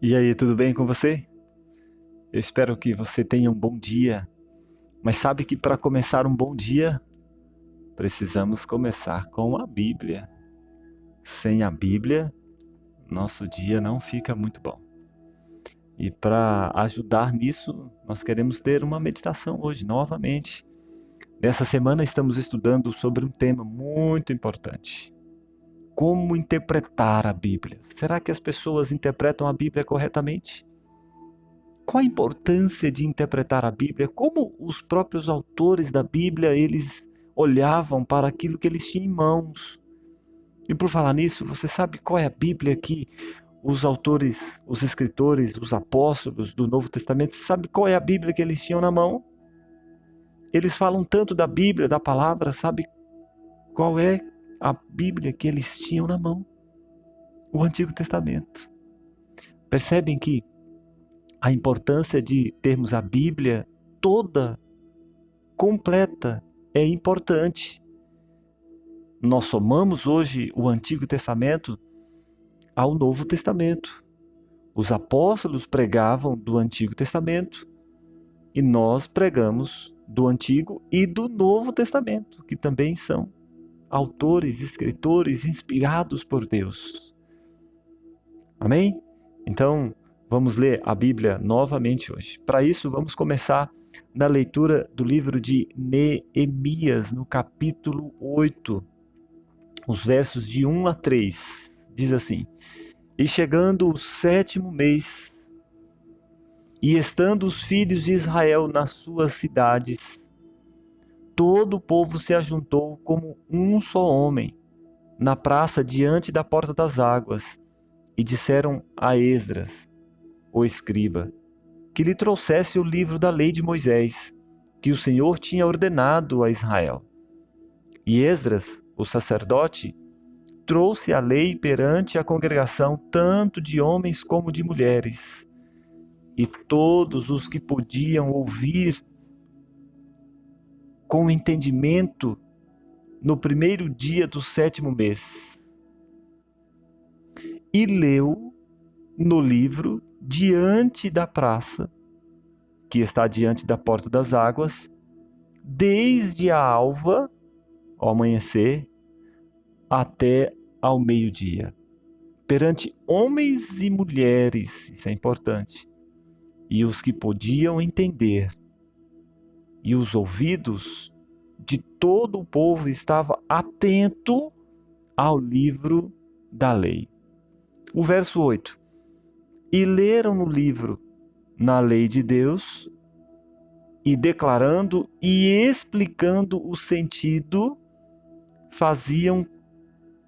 E aí, tudo bem com você? Eu espero que você tenha um bom dia. Mas sabe que para começar um bom dia, precisamos começar com a Bíblia. Sem a Bíblia, nosso dia não fica muito bom. E para ajudar nisso, nós queremos ter uma meditação hoje novamente. Nessa semana estamos estudando sobre um tema muito importante. Como interpretar a Bíblia? Será que as pessoas interpretam a Bíblia corretamente? Qual a importância de interpretar a Bíblia? Como os próprios autores da Bíblia, eles olhavam para aquilo que eles tinham em mãos? E por falar nisso, você sabe qual é a Bíblia que os autores, os escritores, os apóstolos do Novo Testamento, sabe qual é a Bíblia que eles tinham na mão? Eles falam tanto da Bíblia, da palavra, sabe qual é a Bíblia que eles tinham na mão? O Antigo Testamento. Percebem que a importância de termos a Bíblia toda completa é importante. Nós somamos hoje o Antigo Testamento ao Novo Testamento. Os apóstolos pregavam do Antigo Testamento e nós pregamos do Antigo e do Novo Testamento, que também são autores, escritores inspirados por Deus. Amém? Então, vamos ler a Bíblia novamente hoje. Para isso, vamos começar na leitura do livro de Neemias, no capítulo 8, os versos de 1 a 3. Diz assim: E chegando o 7º mês, e estando os filhos de Israel nas suas cidades, todo o povo se ajuntou como um só homem, na praça diante da porta das águas, e disseram a Esdras, o escriba, que lhe trouxesse o livro da lei de Moisés, que o Senhor tinha ordenado a Israel. E Esdras, o sacerdote, trouxe a lei perante a congregação, tanto de homens como de mulheres, e todos os que podiam ouvir com entendimento no primeiro dia do 7º mês. E leu no livro diante da praça, que está diante da porta das águas, desde a alva, ao amanhecer, até ao meio-dia, perante homens e mulheres, isso é importante, e os que podiam entender, e os ouvidos de todo o povo estava atento ao livro da lei. O verso 8. E leram no livro, na lei de Deus, e declarando e explicando o sentido, faziam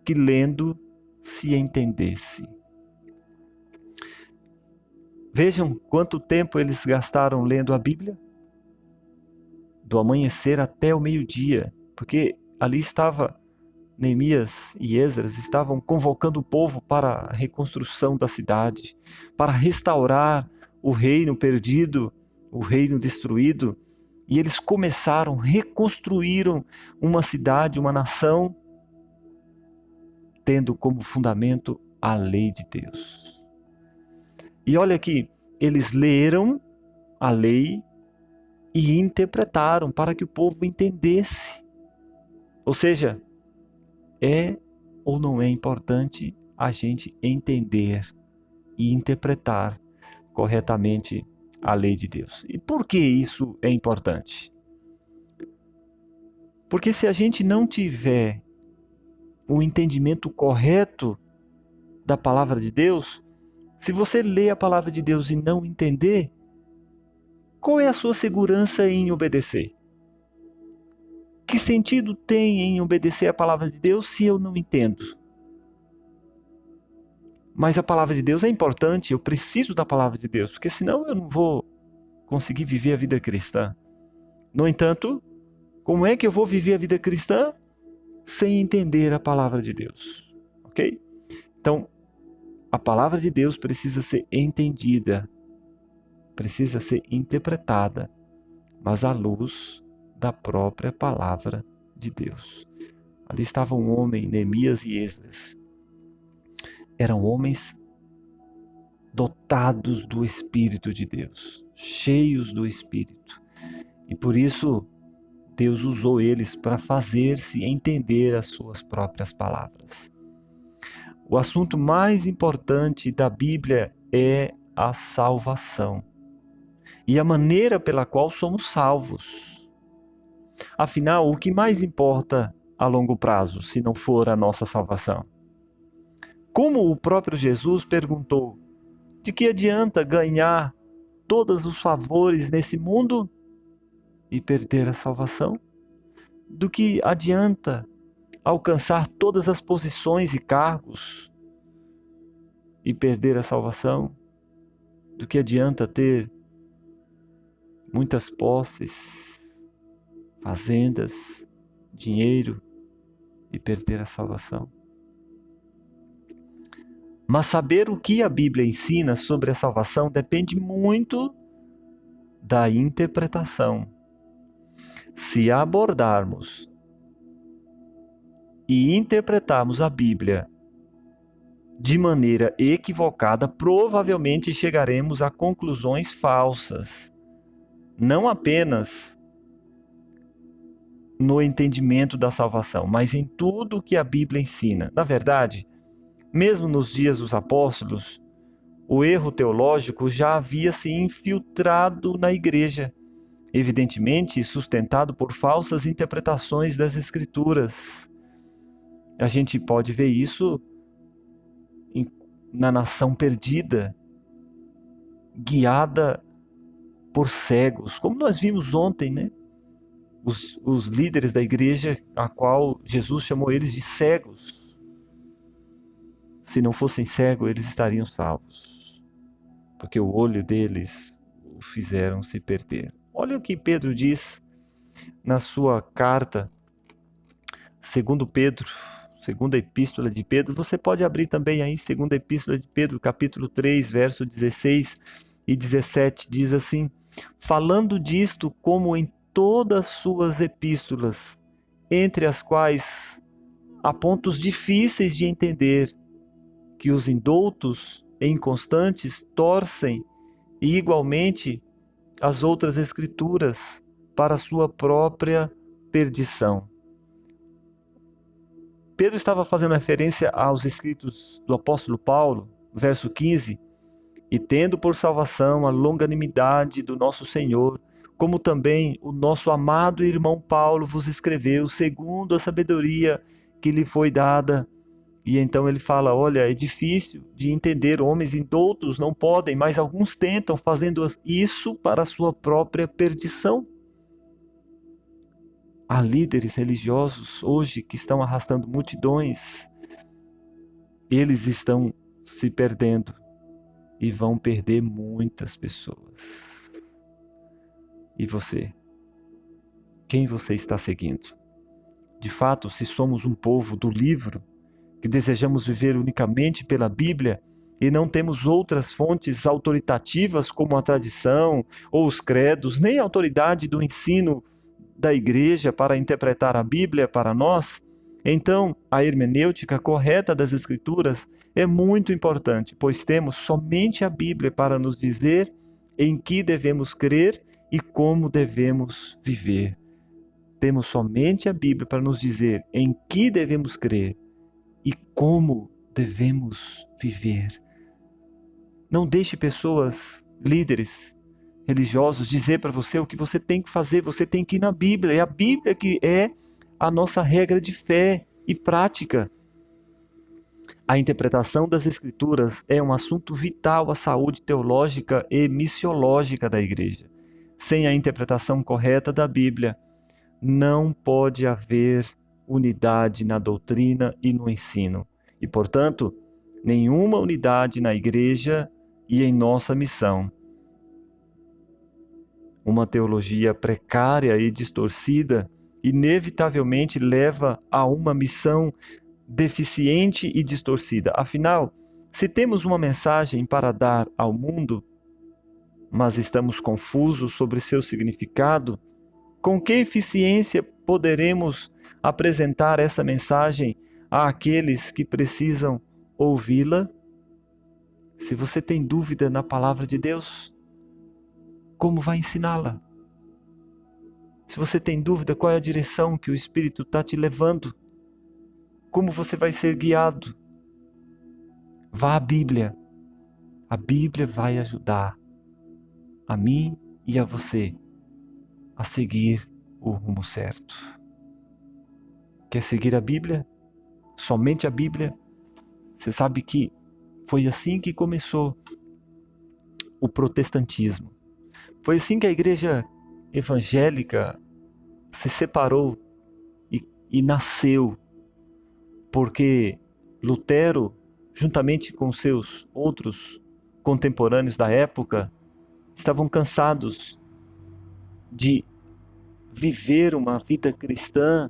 que lendo se entendesse. Vejam quanto tempo eles gastaram lendo a Bíblia. Do amanhecer até o meio-dia, porque ali estava Neemias e Esdras, estavam convocando o povo para a reconstrução da cidade, para restaurar o reino perdido, o reino destruído, e eles começaram, reconstruíram uma cidade, uma nação, tendo como fundamento a lei de Deus. E olha aqui, eles leram a lei e interpretaram para que o povo entendesse. Ou seja, é ou não é importante a gente entender e interpretar corretamente a lei de Deus. E por que isso é importante? Porque se a gente não tiver o entendimento correto da palavra de Deus, se você lê a palavra de Deus e não entender, qual é a sua segurança em obedecer? Que sentido tem em obedecer a palavra de Deus se eu não entendo? Mas a palavra de Deus é importante, eu preciso da palavra de Deus, porque senão eu não vou conseguir viver a vida cristã. No entanto, como é que eu vou viver a vida cristã sem entender a palavra de Deus? Ok? Então, a palavra de Deus precisa ser entendida, precisa ser interpretada, mas à luz da própria palavra de Deus. Ali estava um homem, Neemias e Esdras. Eram homens dotados do Espírito de Deus, cheios do Espírito. E por isso, Deus usou eles para fazer-se entender as suas próprias palavras. O assunto mais importante da Bíblia é a salvação e a maneira pela qual somos salvos. Afinal, o que mais importa a longo prazo, se não for a nossa salvação? Como o próprio Jesus perguntou, de que adianta ganhar todos os favores nesse mundo e perder a salvação? Do que adianta alcançar todas as posições e cargos e perder a salvação? Do que adianta ter muitas posses, fazendas, dinheiro e perder a salvação? Mas saber o que a Bíblia ensina sobre a salvação depende muito da interpretação. Se abordarmos e interpretarmos a Bíblia de maneira equivocada, provavelmente chegaremos a conclusões falsas, não apenas no entendimento da salvação, mas em tudo o que a Bíblia ensina. Na verdade, mesmo nos dias dos apóstolos, o erro teológico já havia se infiltrado na igreja, evidentemente sustentado por falsas interpretações das Escrituras. A gente pode ver isso na nação perdida, guiada por cegos, como nós vimos ontem, né? Os líderes da igreja, a qual Jesus chamou eles de cegos. Se não fossem cegos, eles estariam salvos, porque o olho deles o fizeram se perder. Olha o que Pedro diz na sua carta, segundo Pedro, segunda epístola de Pedro. Você pode abrir também aí, segunda epístola de Pedro, capítulo 3, verso 16 e 17, diz assim: falando disto como em todas suas epístolas, entre as quais há pontos difíceis de entender, que os indoutos e inconstantes torcem, e igualmente as outras escrituras, para a sua própria perdição. Pedro estava fazendo referência aos escritos do apóstolo Paulo, verso 15, e tendo por salvação a longanimidade do nosso Senhor, como também o nosso amado irmão Paulo vos escreveu, segundo a sabedoria que lhe foi dada. E então ele fala, olha, é difícil de entender, homens indoutos não podem, mas alguns tentam, fazendo isso para a sua própria perdição. Há líderes religiosos hoje que estão arrastando multidões, eles estão se perdendo e vão perder muitas pessoas. E você? Quem você está seguindo? De fato, se somos um povo do livro, que desejamos viver unicamente pela Bíblia e não temos outras fontes autoritativas como a tradição ou os credos, nem a autoridade do ensino da igreja para interpretar a Bíblia para nós, então a hermenêutica correta das Escrituras é muito importante, pois temos somente a Bíblia para nos dizer em que devemos crer e como devemos viver. Temos somente a Bíblia para nos dizer em que devemos crer e como devemos viver. Não deixe pessoas, líderes religiosos, dizer para você o que você tem que fazer. Você tem que ir na Bíblia. É a Bíblia que é a nossa regra de fé e prática. A interpretação das Escrituras é um assunto vital à saúde teológica e missiológica da igreja. Sem a interpretação correta da Bíblia, não pode haver unidade na doutrina e no ensino. E, portanto, nenhuma unidade na igreja e em nossa missão. Uma teologia precária e distorcida inevitavelmente leva a uma missão deficiente e distorcida. Afinal, se temos uma mensagem para dar ao mundo, mas estamos confusos sobre seu significado, com que eficiência poderemos apresentar essa mensagem àqueles que precisam ouvi-la? Se você tem dúvida na palavra de Deus, como vai ensiná-la? Se você tem dúvida qual é a direção que o Espírito está te levando, como você vai ser guiado? Vá à Bíblia. A Bíblia vai ajudar a mim e a você a seguir o rumo certo. Quer seguir a Bíblia? Somente a Bíblia? Você sabe que foi assim que começou o protestantismo. Foi assim que a igreja evangélica se separou e nasceu, porque Lutero, juntamente com seus outros contemporâneos da época, estavam cansados de viver uma vida cristã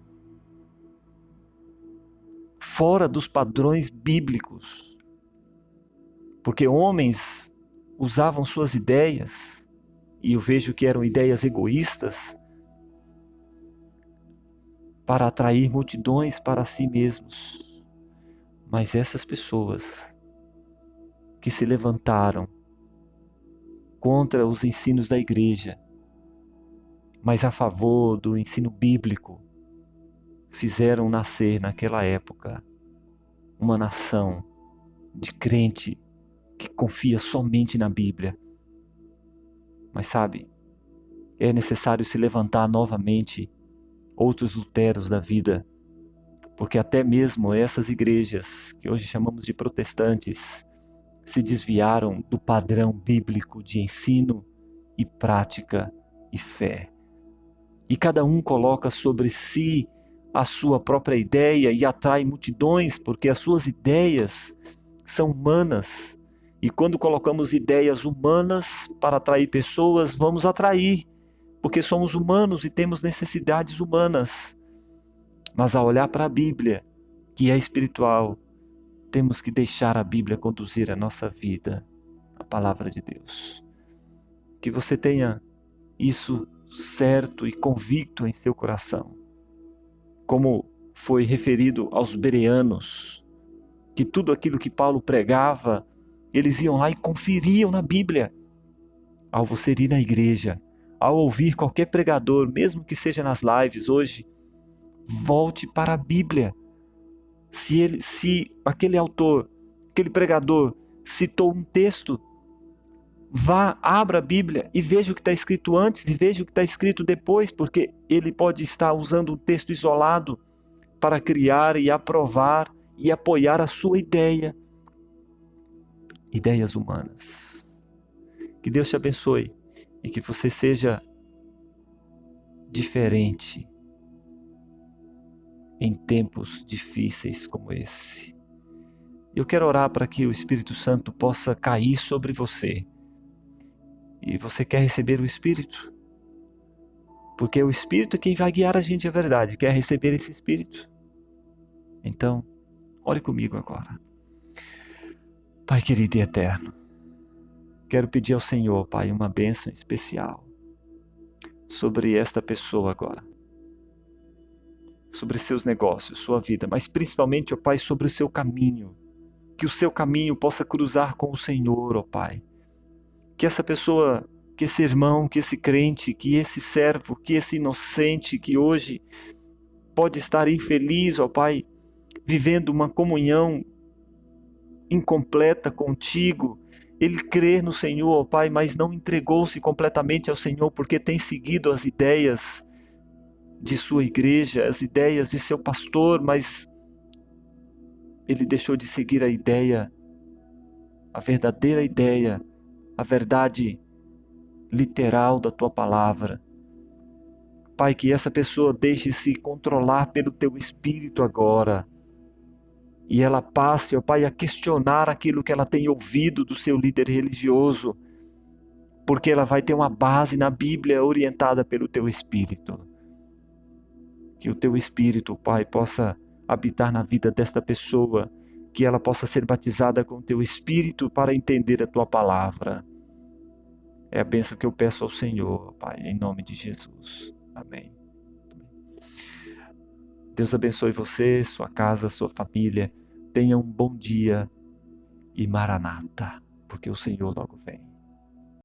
fora dos padrões bíblicos, porque homens usavam suas ideias, e eu vejo que eram ideias egoístas, para atrair multidões para si mesmos. Mas essas pessoas que se levantaram contra os ensinos da igreja, mas a favor do ensino bíblico, fizeram nascer naquela época uma nação de crente que confia somente na Bíblia. Mas sabe, é necessário se levantar novamente outros Luteros da vida, porque até mesmo essas igrejas, que hoje chamamos de protestantes, se desviaram do padrão bíblico de ensino e prática e fé. E cada um coloca sobre si a sua própria ideia e atrai multidões, porque as suas ideias são humanas. E quando colocamos ideias humanas para atrair pessoas, vamos atrair, porque somos humanos e temos necessidades humanas. Mas ao olhar para a Bíblia, que é espiritual, temos que deixar a Bíblia conduzir a nossa vida, a palavra de Deus. Que você tenha isso certo e convicto em seu coração. Como foi referido aos bereanos, que tudo aquilo que Paulo pregava, eles iam lá e conferiam na Bíblia. Ao você ir na igreja, ao ouvir qualquer pregador, mesmo que seja nas lives hoje, volte para a Bíblia. Se aquele autor, aquele pregador citou um texto, vá, abra a Bíblia e veja o que está escrito antes e veja o que está escrito depois, porque ele pode estar usando um texto isolado para criar e aprovar e apoiar a sua ideia. Ideias humanas. Que Deus te abençoe e que você seja diferente em tempos difíceis como esse. Eu quero orar para que o Espírito Santo possa cair sobre você. E você quer receber o Espírito? Porque o Espírito é quem vai guiar a gente à verdade. Quer receber esse Espírito? Então, ore comigo agora. Pai querido e eterno, quero pedir ao Senhor, Pai, uma bênção especial sobre esta pessoa agora. Sobre seus negócios, sua vida, mas principalmente, ó Pai, sobre o seu caminho. Que o seu caminho possa cruzar com o Senhor, ó Pai. Que essa pessoa, que esse irmão, que esse crente, que esse servo, que esse inocente que hoje pode estar infeliz, ó Pai, vivendo uma comunhão incompleta contigo, ele crê no Senhor, ó Pai, mas não entregou-se completamente ao Senhor porque tem seguido as ideias de sua igreja, as ideias de seu pastor, mas ele deixou de seguir a ideia, a verdadeira ideia, a verdade literal da tua palavra. Pai, que essa pessoa deixe-se controlar pelo teu Espírito agora. E ela passe, ó Pai, a questionar aquilo que ela tem ouvido do seu líder religioso, porque ela vai ter uma base na Bíblia orientada pelo teu Espírito. Que o teu Espírito, Pai, possa habitar na vida desta pessoa, que ela possa ser batizada com o teu Espírito para entender a tua palavra. É a bênção que eu peço ao Senhor, Pai, em nome de Jesus. Amém. Deus abençoe você, sua casa, sua família. Tenha um bom dia e Maranata. porque o Senhor logo vem.